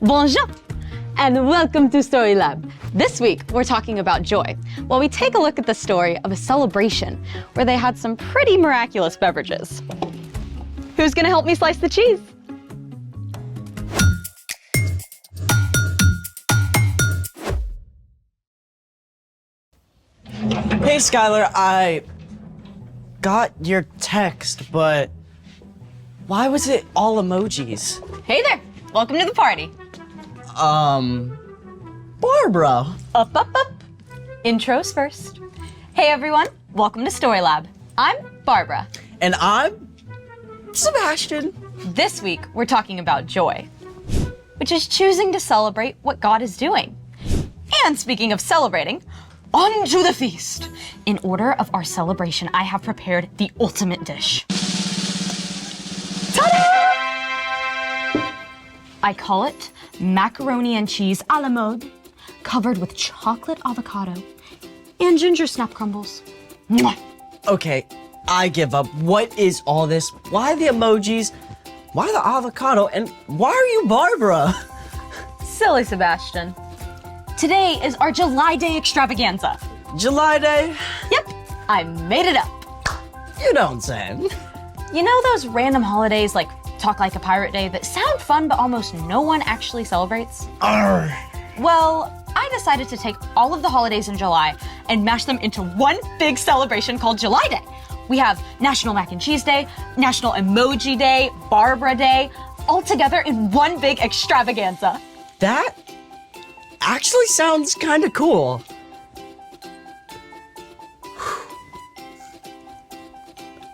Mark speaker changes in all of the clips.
Speaker 1: Bonjour, and welcome to Story Lab. This week, we're talking about joy, while we take a look at the story of a celebration where they had some pretty miraculous beverages. Who's gonna help me slice the cheese?
Speaker 2: Hey Skylar, I got your text, but why was it all emojis?
Speaker 1: Hey there, welcome to the party.
Speaker 2: Barbara.
Speaker 1: Up. Intros first. Hey everyone, welcome to Story Lab. I'm Barbara.
Speaker 2: And I'm Sebastian.
Speaker 1: This week, we're talking about joy, which is choosing to celebrate what God is doing. And speaking of celebrating, on to the feast. In order of our celebration, I have prepared the ultimate dish. Ta-da! I call it macaroni and cheese a la mode, covered with chocolate avocado and ginger snap crumbles. Mwah!
Speaker 2: Okay, I give up. What is all this? Why the emojis? Why the avocado? And why are you Barbara?
Speaker 1: Silly Sebastian. Today is our July Day extravaganza.
Speaker 2: July Day?
Speaker 1: Yep, I made it up.
Speaker 2: You don't say.
Speaker 1: You know those random holidays like Talk Like a Pirate Day that sound fun but almost no one actually celebrates?
Speaker 2: Arr.
Speaker 1: Well, I decided to take all of the holidays in July and mash them into one big celebration called July Day. We have National Mac and Cheese Day, National Emoji Day, Barbara Day, all together in one big extravaganza.
Speaker 2: That actually sounds kind of cool.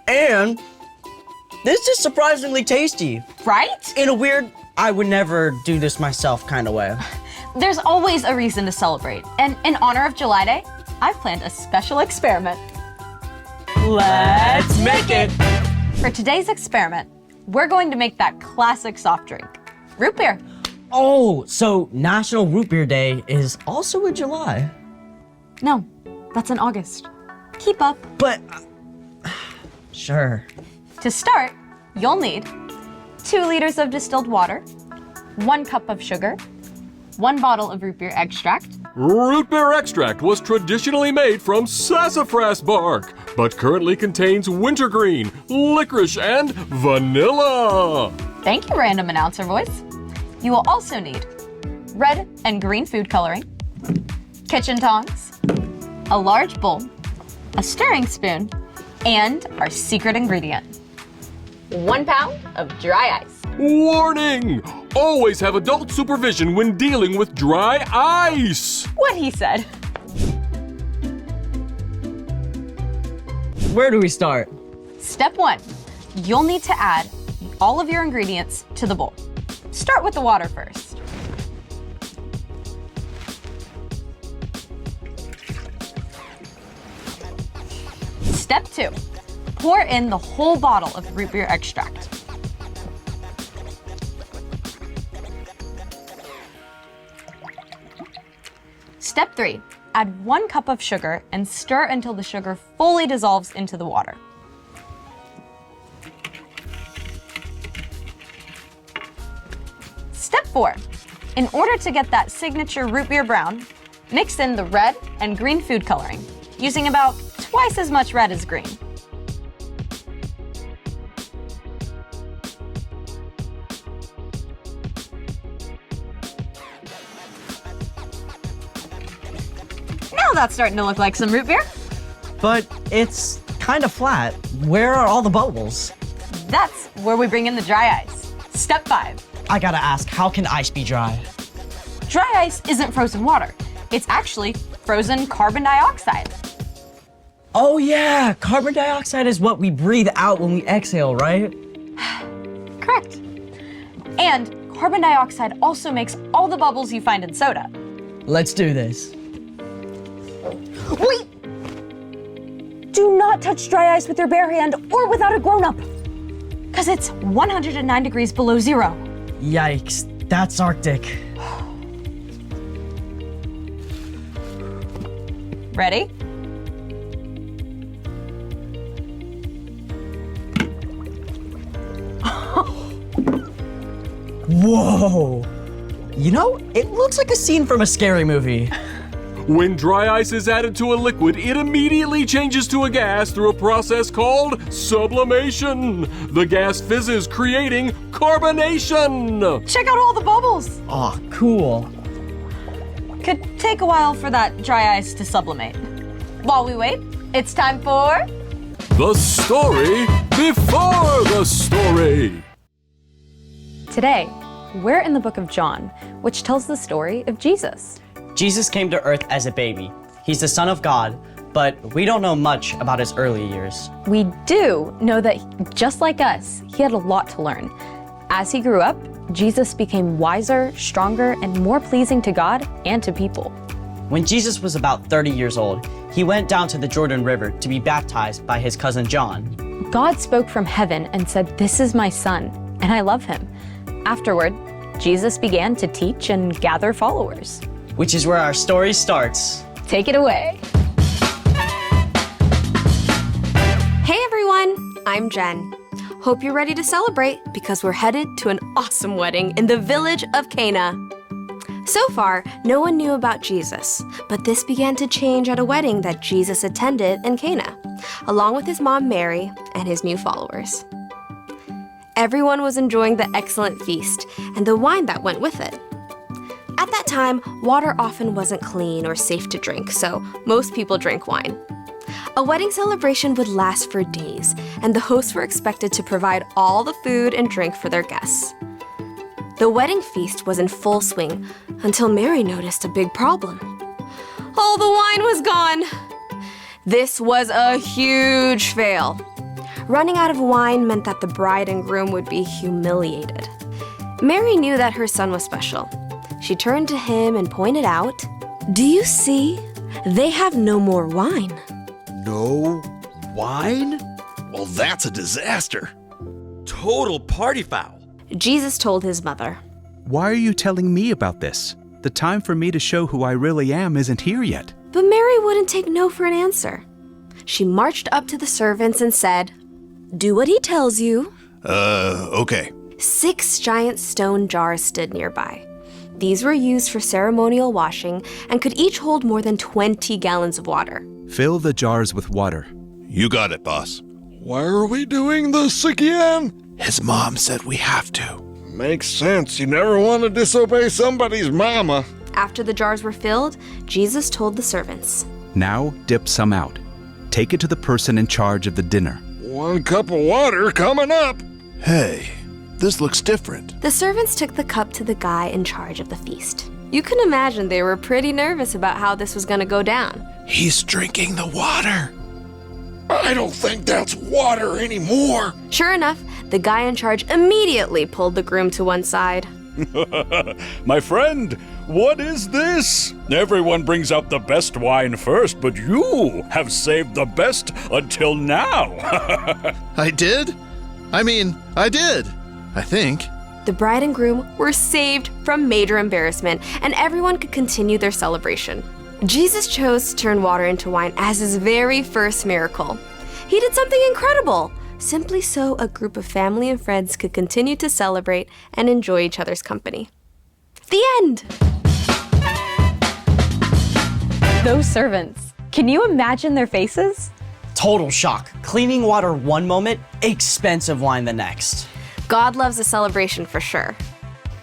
Speaker 2: And this is surprisingly tasty.
Speaker 1: Right?
Speaker 2: In a weird, I would never do this myself kind of way.
Speaker 1: There's always a reason to celebrate, and in honor of July Day, I've planned a special experiment.
Speaker 2: Let's make it!
Speaker 1: For today's experiment, we're going to make that classic soft drink, root beer.
Speaker 2: Oh, so National Root Beer Day is also in July.
Speaker 1: No, that's in August. Keep up.
Speaker 2: But, sure.
Speaker 1: To start, you'll need 2 liters of distilled water, 1 cup of sugar, 1 bottle of root beer extract.
Speaker 3: Root beer extract was traditionally made from sassafras bark, but currently contains wintergreen, licorice, and vanilla.
Speaker 1: Thank you, random announcer voice. You will also need red and green food coloring, kitchen tongs, a large bowl, a stirring spoon, and our secret ingredient, 1 pound of dry ice.
Speaker 3: Warning! Always have adult supervision when dealing with dry ice.
Speaker 1: What he said.
Speaker 2: Where do we start?
Speaker 1: Step 1, you'll need to add all of your ingredients to the bowl. Start with the water first. Step 2, pour in the whole bottle of root beer extract. Step 3, add 1 cup of sugar and stir until the sugar fully dissolves into the water. Step 4, in order to get that signature root beer brown, mix in the red and green food coloring, using about twice as much red as green. Now that's starting to look like some root beer.
Speaker 2: But it's kind of flat. Where are all the bubbles?
Speaker 1: That's where we bring in the dry ice. Step 5.
Speaker 2: I gotta ask, how can ice be dry?
Speaker 1: Dry ice isn't frozen water. It's actually frozen carbon dioxide.
Speaker 2: Oh yeah, carbon dioxide is what we breathe out when we exhale, right?
Speaker 1: Correct. And carbon dioxide also makes all the bubbles you find in soda.
Speaker 2: Let's do this.
Speaker 1: Wait! Do Do not touch dry ice with your bare hand or without a grown-up. Because it's 109 degrees below zero.
Speaker 2: Yikes, that's Arctic.
Speaker 1: Ready?
Speaker 2: Whoa! You know, it looks like a scene from a scary movie.
Speaker 3: When dry ice is added to a liquid, it immediately changes to a gas through a process called sublimation. The gas fizzes, creating carbonation.
Speaker 1: Check out all the bubbles.
Speaker 2: Aw, cool.
Speaker 1: Could take a while for that dry ice to sublimate. While we wait, it's time for...
Speaker 3: The story before the story.
Speaker 1: Today, we're in the book of John, which tells the story of Jesus.
Speaker 2: Jesus came to Earth as a baby. He's the Son of God, but we don't know much about his early years.
Speaker 1: We do know that, just like us, he had a lot to learn. As he grew up, Jesus became wiser, stronger, and more pleasing to God and to people.
Speaker 2: When Jesus was about 30 years old, he went down to the Jordan River to be baptized by his cousin John.
Speaker 1: God spoke from heaven and said, "This is my son, and I love him." Afterward, Jesus began to teach and gather followers.
Speaker 2: Which is where our story starts.
Speaker 1: Take it away.
Speaker 4: Hey everyone, I'm Jen. Hope you're ready to celebrate because we're headed to an awesome wedding in the village of Cana. So far, no one knew about Jesus, but this began to change at a wedding that Jesus attended in Cana, along with his mom Mary and his new followers. Everyone was enjoying the excellent feast and the wine that went with it. At that time, water often wasn't clean or safe to drink, so most people drank wine. A wedding celebration would last for days, and the hosts were expected to provide all the food and drink for their guests. The wedding feast was in full swing until Mary noticed a big problem. All the wine was gone! This was a huge fail. Running out of wine meant that the bride and groom would be humiliated. Mary knew that her son was special. She turned to him and pointed out, "Do you see? They have no more wine."
Speaker 5: No wine? Well, that's a disaster. Total party foul.
Speaker 4: Jesus told his mother,
Speaker 6: Why are you telling me about this? The time for me to show who I really am isn't here yet.
Speaker 4: but Mary wouldn't take no for an answer. She marched up to the servants and said, "Do what he tells you."
Speaker 5: Okay.
Speaker 4: 6 giant stone jars stood nearby. These were used for ceremonial washing and could each hold more than 20 gallons of water.
Speaker 6: Fill the jars with water.
Speaker 5: You got it, boss.
Speaker 7: Why are we doing this again?
Speaker 5: His mom said we have to.
Speaker 7: Makes sense. You never want to disobey somebody's mama.
Speaker 4: After the jars were filled, Jesus told the servants,
Speaker 6: Now dip some out. Take it to the person in charge of the dinner.
Speaker 7: 1 cup of water coming up.
Speaker 5: Hey, this looks different.
Speaker 4: The servants took the cup to the guy in charge of the feast. You can imagine they were pretty nervous about how this was going to go down.
Speaker 5: He's drinking the water.
Speaker 7: I don't think that's water anymore.
Speaker 4: Sure enough, the guy in charge immediately pulled the groom to one side.
Speaker 8: My friend, what is this? Everyone brings out the best wine first, but you have saved the best until now.
Speaker 5: I did? I did. I think.
Speaker 4: The bride and groom were saved from major embarrassment, and everyone could continue their celebration. Jesus chose to turn water into wine as his very first miracle. He did something incredible, simply so a group of family and friends could continue to celebrate and enjoy each other's company. The end!
Speaker 1: Those servants, can you imagine their faces?
Speaker 2: Total shock. Cleaning water one moment, expensive wine the next.
Speaker 4: God loves a celebration for sure.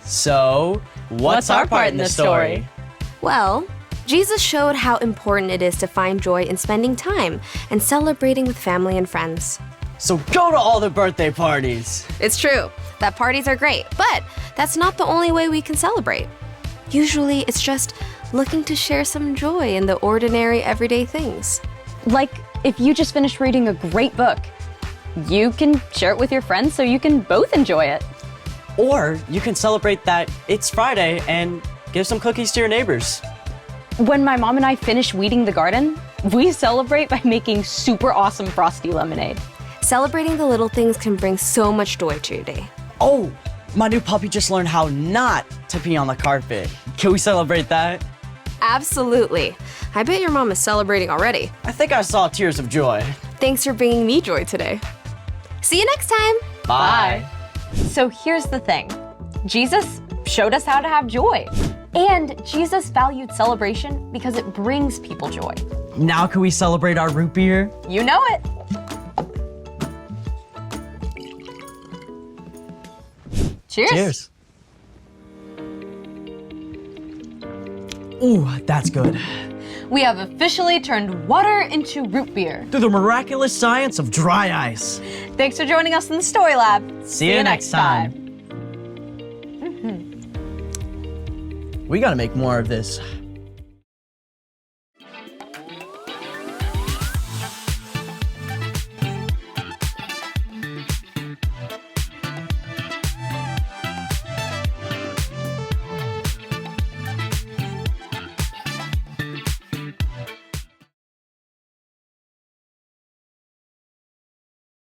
Speaker 2: So, what's our part in the story?
Speaker 4: Well, Jesus showed how important it is to find joy in spending time and celebrating with family and friends.
Speaker 2: So go to all the birthday parties.
Speaker 4: It's true that parties are great, but that's not the only way we can celebrate. Usually, it's just looking to share some joy in the ordinary, everyday things.
Speaker 1: Like, if you just finished reading a great book, you can share it with your friends so you can both enjoy it.
Speaker 2: Or you can celebrate that it's Friday and give some cookies to your neighbors.
Speaker 1: When my mom and I finished weeding the garden,
Speaker 9: We celebrate by making super awesome frosty lemonade.
Speaker 4: Celebrating the little things can bring so much joy to your day.
Speaker 2: Oh, my new puppy just learned how not to pee on the carpet. Can we celebrate that?
Speaker 4: Absolutely. I bet your mom is celebrating already.
Speaker 2: I think I saw tears of joy.
Speaker 4: Thanks for bringing me joy today. See you next time.
Speaker 2: Bye.
Speaker 1: So here's the thing. Jesus showed us how to have joy. And Jesus valued celebration because it brings people joy.
Speaker 2: Now can we celebrate our root beer?
Speaker 1: You know it. Cheers.
Speaker 2: Cheers. Ooh, that's good.
Speaker 1: We have officially turned water into root beer.
Speaker 2: Through the miraculous science of dry ice.
Speaker 1: Thanks for joining us in the Story Lab.
Speaker 2: See you next time. We gotta make more of this.